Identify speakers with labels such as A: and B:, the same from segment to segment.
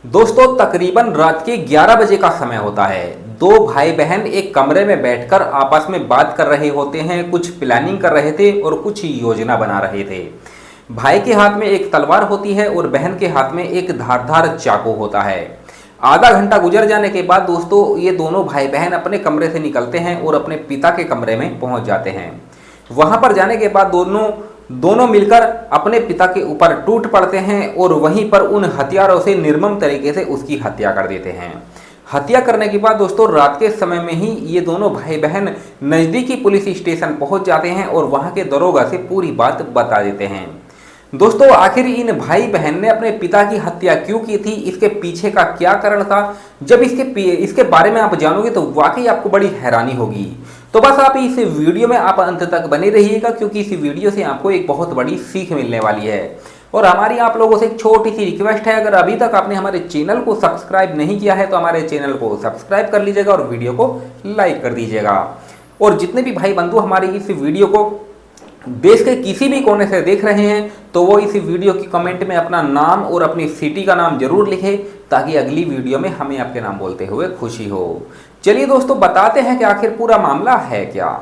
A: दोस्तों तकरीबन रात के 11 बजे का समय होता है। दो भाई बहन एक कमरे में बैठकर आपस में बात कर रहे होते हैं, कुछ प्लानिंग कर रहे थे और कुछ योजना बना रहे थे। भाई के हाथ में एक तलवार होती है और बहन के हाथ में एक धारदार चाकू होता है। आधा घंटा गुजर जाने के बाद दोस्तों ये दोनों भाई बहन अपने कमरे से निकलते हैं और अपने पिता के कमरे में पहुंच जाते हैं। वहां पर जाने के बाद दोनों मिलकर अपने पिता के ऊपर टूट पड़ते हैं और वहीं पर उन हथियारों से निर्मम तरीके से उसकी हत्या कर देते हैं। हत्या करने के बाद दोस्तों रात के समय में ही ये दोनों भाई बहन नज़दीकी पुलिस स्टेशन पहुंच जाते हैं और वहां के दरोगा से पूरी बात बता देते हैं। दोस्तों आखिर इन भाई बहन ने अपने पिता की हत्या क्यों की थी, इसके पीछे का क्या कारण था, जब इसके बारे में आप जानोगे तो वाकई आपको बड़ी हैरानी होगी। तो बस आप इस वीडियो में आप अंत तक बने रहिएगा, क्योंकि इस वीडियो से आपको एक बहुत बड़ी सीख मिलने वाली है। और हमारी आप लोगों से एक छोटी सी रिक्वेस्ट है, अगर अभी तक आपने हमारे चैनल को सब्सक्राइब नहीं किया है तो हमारे चैनल को सब्सक्राइब कर लीजिएगा और वीडियो को लाइक कर दीजिएगा। और जितने भी भाई बंधु हमारी इस वीडियो को देश के किसी भी कोने से देख रहे हैं तो वो इस वीडियो की कमेंट में अपना नाम और अपनी सिटी का नाम जरूर लिखें, ताकि अगली वीडियो में हमें आपके नाम बोलते हुए खुशी हो। चलिए दोस्तों बताते हैं कि आखिर पूरा मामला है क्या।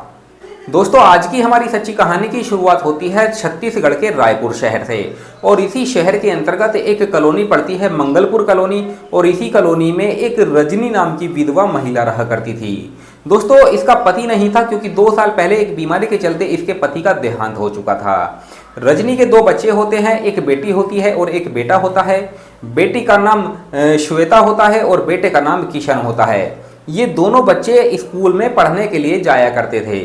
A: दोस्तों आज की हमारी सच्ची कहानी की शुरुआत होती है छत्तीसगढ़ के रायपुर शहर से, और इसी शहर के अंतर्गत एक कॉलोनी पड़ती है मंगलपुर कॉलोनी, और इसी कॉलोनी में एक रजनी नाम की विधवा महिला रहा करती थी। दोस्तों इसका पति नहीं था, क्योंकि 2 साल पहले एक बीमारी के चलते इसके पति का देहांत हो चुका था। रजनी के 2 बच्चे होते हैं, एक बेटी होती है और एक बेटा होता है। बेटी का नाम श्वेता होता है और बेटे का नाम किशन होता है। ये दोनों बच्चे स्कूल में पढ़ने के लिए जाया करते थे।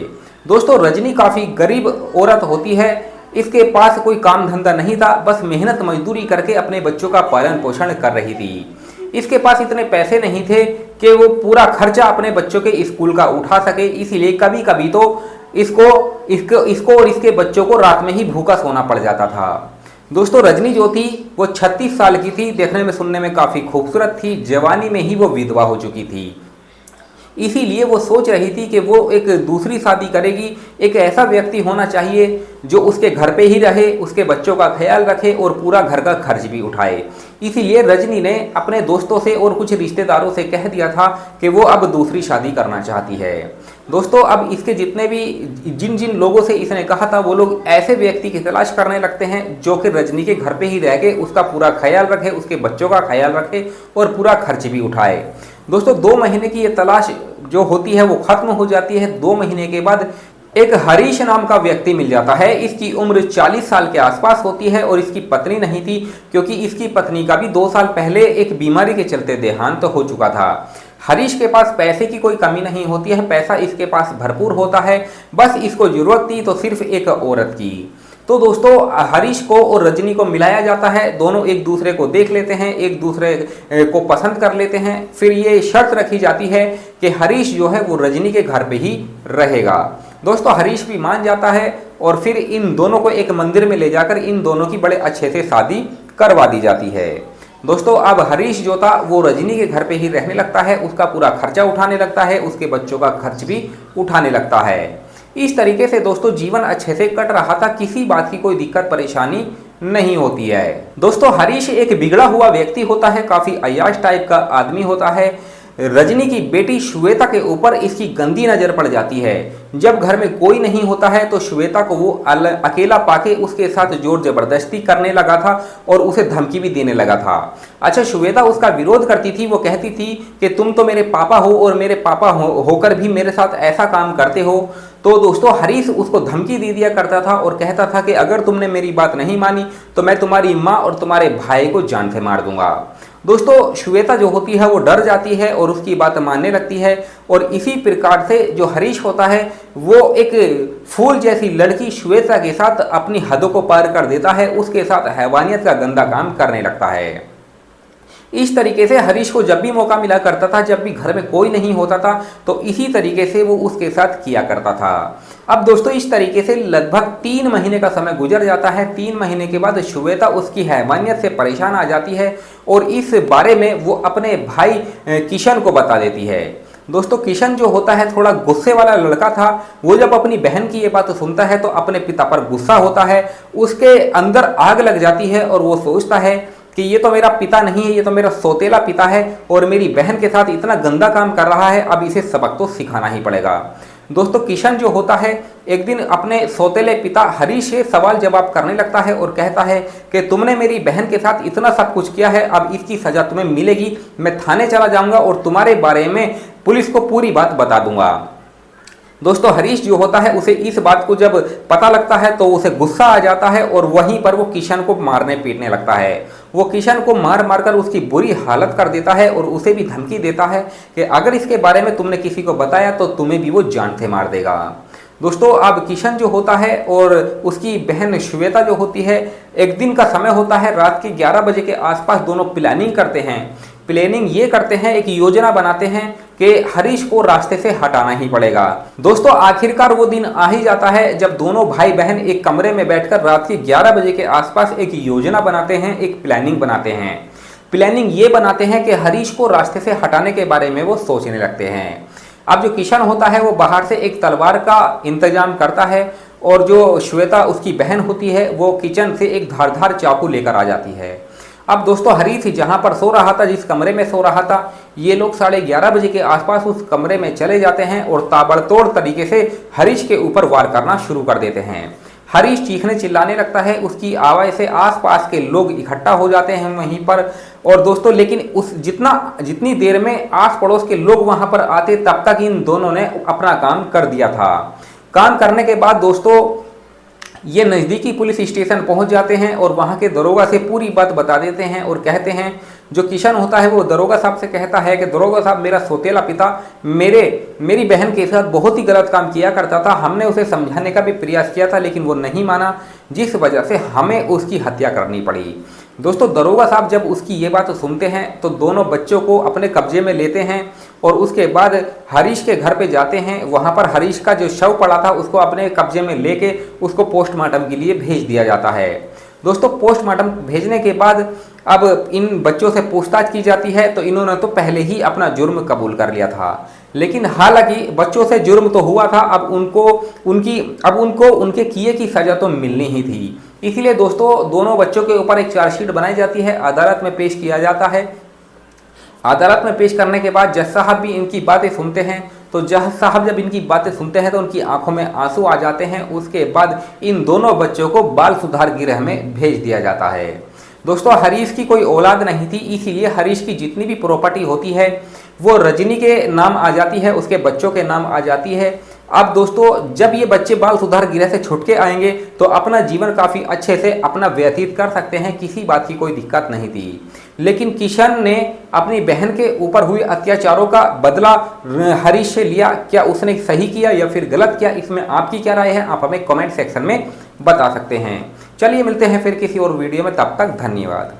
A: दोस्तों रजनी काफ़ी गरीब औरत होती है, इसके पास कोई काम धंधा नहीं था, बस मेहनत मजदूरी करके अपने बच्चों का पालन पोषण कर रही थी। इसके पास इतने पैसे नहीं थे कि वो पूरा खर्चा अपने बच्चों के स्कूल का उठा सके, इसीलिए कभी कभी तो इसको और इसके बच्चों को रात में ही भूखा सोना पड़ जाता था। दोस्तों रजनी जो थी वो 36 साल की थी, देखने में सुनने में काफ़ी खूबसूरत थी, जवानी में ही वो विधवा हो चुकी थी। इसीलिए वो सोच रही थी कि वो एक दूसरी शादी करेगी। एक ऐसा व्यक्ति होना चाहिए जो उसके घर पे ही रहे, उसके बच्चों का ख्याल रखे और पूरा घर का खर्च भी उठाए। इसीलिए रजनी ने अपने दोस्तों से और कुछ रिश्तेदारों से कह दिया था कि वो अब दूसरी शादी करना चाहती है। दोस्तों अब इसके जितने भी जिन जिन लोगों से इसने कहा था वो लोग ऐसे व्यक्ति की तलाश करने लगते हैं जो कि रजनी के घर पे ही रह के उसका पूरा ख्याल रखे, उसके बच्चों का ख्याल रखे और पूरा खर्च भी उठाए। दोस्तों 2 महीने की ये तलाश जो होती है वो खत्म हो जाती है। 2 महीने के बाद एक हरीश नाम का व्यक्ति मिल जाता है। इसकी उम्र 40 साल के आसपास होती है और इसकी पत्नी नहीं थी, क्योंकि इसकी पत्नी का भी 2 साल पहले एक बीमारी के चलते देहांत हो चुका था। हरीश के पास पैसे की कोई कमी नहीं होती है, पैसा इसके पास भरपूर होता है, बस इसको जरूरत थी तो सिर्फ एक औरत की। तो दोस्तों हरीश को और रजनी को मिलाया जाता है, दोनों एक दूसरे को देख लेते हैं, एक दूसरे को पसंद कर लेते हैं। फिर ये शर्त रखी जाती है कि हरीश जो है वो रजनी के घर पे ही रहेगा। दोस्तों हरीश भी मान जाता है और फिर इन दोनों को एक मंदिर में ले जाकर इन दोनों की बड़े अच्छे से शादी करवा दी जाती है। दोस्तों अब हरीश जो था वो रजनी के घर पे ही रहने लगता है, उसका पूरा खर्चा उठाने लगता है, उसके बच्चों का खर्च भी उठाने लगता है। इस तरीके से दोस्तों जीवन अच्छे से कट रहा था, किसी बात की कोई दिक्कत परेशानी नहीं होती है। दोस्तों हरीश एक बिगड़ा हुआ व्यक्ति होता है, काफ़ी अय्याश टाइप का आदमी होता है। रजनी की बेटी श्वेता के ऊपर इसकी गंदी नज़र पड़ जाती है। जब घर में कोई नहीं होता है तो श्वेता को वो अकेला पाके उसके साथ जोर जबरदस्ती करने लगा था और उसे धमकी भी देने लगा था। अच्छा श्वेता उसका विरोध करती थी, वो कहती थी कि तुम तो मेरे पापा हो और मेरे पापा होकर भी मेरे साथ ऐसा काम करते हो। तो दोस्तों हरीश उसको धमकी दे दिया करता था और कहता था कि अगर तुमने मेरी बात नहीं मानी तो मैं तुम्हारी माँ और तुम्हारे भाई को जान से मार दूंगा। दोस्तों श्वेता जो होती है वो डर जाती है और उसकी बात मानने लगती है, और इसी प्रकार से जो हरीश होता है वो एक फूल जैसी लड़की श्वेता के साथ अपनी हदों को पार कर देता है, उसके साथ हैवानियत का गंदा काम करने लगता है। इस तरीके से हरीश को जब भी मौका मिला करता था, जब भी घर में कोई नहीं होता था तो इसी तरीके से वो उसके साथ किया करता था। अब दोस्तों इस तरीके से लगभग 3 महीने का समय गुजर जाता है। 3 महीने के बाद श्वेता उसकी हैवानियत से परेशान आ जाती है और इस बारे में वो अपने भाई किशन को बता देती है। दोस्तों किशन जो होता है थोड़ा गुस्से वाला लड़का था, वो जब अपनी बहन की ये बात सुनता है तो अपने पिता पर गुस्सा होता है, उसके अंदर आग लग जाती है और वो सोचता है कि ये तो मेरा पिता नहीं है, ये तो मेरा सौतेला पिता है और मेरी बहन के साथ इतना गंदा काम कर रहा है, अब इसे सबक तो सिखाना ही पड़ेगा। दोस्तों किशन जो होता है एक दिन अपने सौतेले पिता हरीश से सवाल जवाब करने लगता है और कहता है कि तुमने मेरी बहन के साथ इतना सब कुछ किया है, अब इसकी सजा तुम्हें मिलेगी। मैं थाने चला जाऊंगा और तुम्हारे बारे में पुलिस को पूरी बात बता दूंगा। दोस्तों हरीश जो होता है उसे इस बात को जब पता लगता है तो उसे गुस्सा आ जाता है और वहीं पर वो किशन को मारने पीटने लगता है। वो किशन को मार मारकर उसकी बुरी हालत कर देता है और उसे भी धमकी देता है कि अगर इसके बारे में तुमने किसी को बताया तो तुम्हें भी वो जान से मार देगा। दोस्तों अब किशन जो होता है और उसकी बहन श्वेता जो होती है, एक दिन का समय होता है, रात के 11 बजे के आसपास दोनों प्लानिंग करते हैं। प्लानिंग ये करते हैं, एक योजना बनाते हैं कि हरीश को रास्ते से हटाना ही पड़ेगा। दोस्तों आखिरकार वो दिन आ ही जाता है जब दोनों भाई बहन एक कमरे में बैठकर रात के 11 बजे के आसपास एक योजना बनाते हैं, एक प्लानिंग बनाते हैं। प्लानिंग ये बनाते हैं कि हरीश को रास्ते से हटाने के बारे में वो सोचने लगते हैं। अब जो किशन होता है वो बाहर से एक तलवार का इंतजाम करता है और जो श्वेता उसकी बहन होती है वो किचन से एक धारदार चाकू लेकर आ जाती है। अब दोस्तों हरीश जहाँ पर सो रहा था, जिस कमरे में सो रहा था, ये लोग 11:30 बजे के आसपास उस कमरे में चले जाते हैं और ताबड़तोड़ तरीके से हरीश के ऊपर वार करना शुरू कर देते हैं। हरीश चीखने चिल्लाने लगता है, उसकी आवाज़ से आसपास के लोग इकट्ठा हो जाते हैं वहीं पर। और दोस्तों लेकिन जितनी देर में आस पड़ोस के लोग वहाँ पर आते तब तक इन दोनों ने अपना काम कर दिया था। काम करने के बाद दोस्तों ये नज़दीकी पुलिस स्टेशन पहुंच जाते हैं और वहां के दरोगा से पूरी बात बता देते हैं और कहते हैं, जो किशन होता है वो दरोगा साहब से कहता है कि दरोगा साहब मेरा सौतेला पिता मेरी बहन के साथ बहुत ही गलत काम किया करता था। हमने उसे समझाने का भी प्रयास किया था लेकिन वो नहीं माना, जिस वजह से हमें उसकी हत्या करनी पड़ी। दोस्तों दरोगा साहब जब उसकी ये बात सुनते हैं तो दोनों बच्चों को अपने कब्जे में लेते हैं और उसके बाद हरीश के घर पे जाते हैं। वहाँ पर हरीश का जो शव पड़ा था उसको अपने कब्जे में लेके उसको पोस्टमार्टम के लिए भेज दिया जाता है। दोस्तों पोस्टमार्टम भेजने के बाद अब इन बच्चों से पूछताछ की जाती है तो इन्होंने तो पहले ही अपना जुर्म कबूल कर लिया था, लेकिन हालांकि बच्चों से जुर्म तो हुआ था, अब उनको उनके किए की सज़ा तो मिलनी ही थी। इसीलिए दोस्तों दोनों बच्चों के ऊपर एक चार्जशीट बनाई जाती है, अदालत में पेश किया जाता है। अदालत में पेश करने के बाद जज साहब भी इनकी बातें सुनते हैं। तो जज साहब जब इनकी बातें सुनते हैं तो उनकी आंखों में आंसू आ जाते हैं। उसके बाद इन दोनों बच्चों को बाल सुधार गृह में भेज दिया जाता है। दोस्तों हरीश की कोई औलाद नहीं थी, इसीलिए हरीश की जितनी भी प्रॉपर्टी होती है वो रजनी के नाम आ जाती है, उसके बच्चों के नाम आ जाती है। अब दोस्तों जब ये बच्चे बाल सुधार गृह से छूट के आएंगे तो अपना जीवन काफ़ी अच्छे से अपना व्यतीत कर सकते हैं, किसी बात की कोई दिक्कत नहीं थी। लेकिन किशन ने अपनी बहन के ऊपर हुए अत्याचारों का बदला हरीश से लिया। क्या उसने सही किया या फिर गलत किया, इसमें आपकी क्या राय है, आप हमें कमेंट सेक्शन में बता सकते हैं। चलिए मिलते हैं फिर किसी और वीडियो में, तब तक धन्यवाद।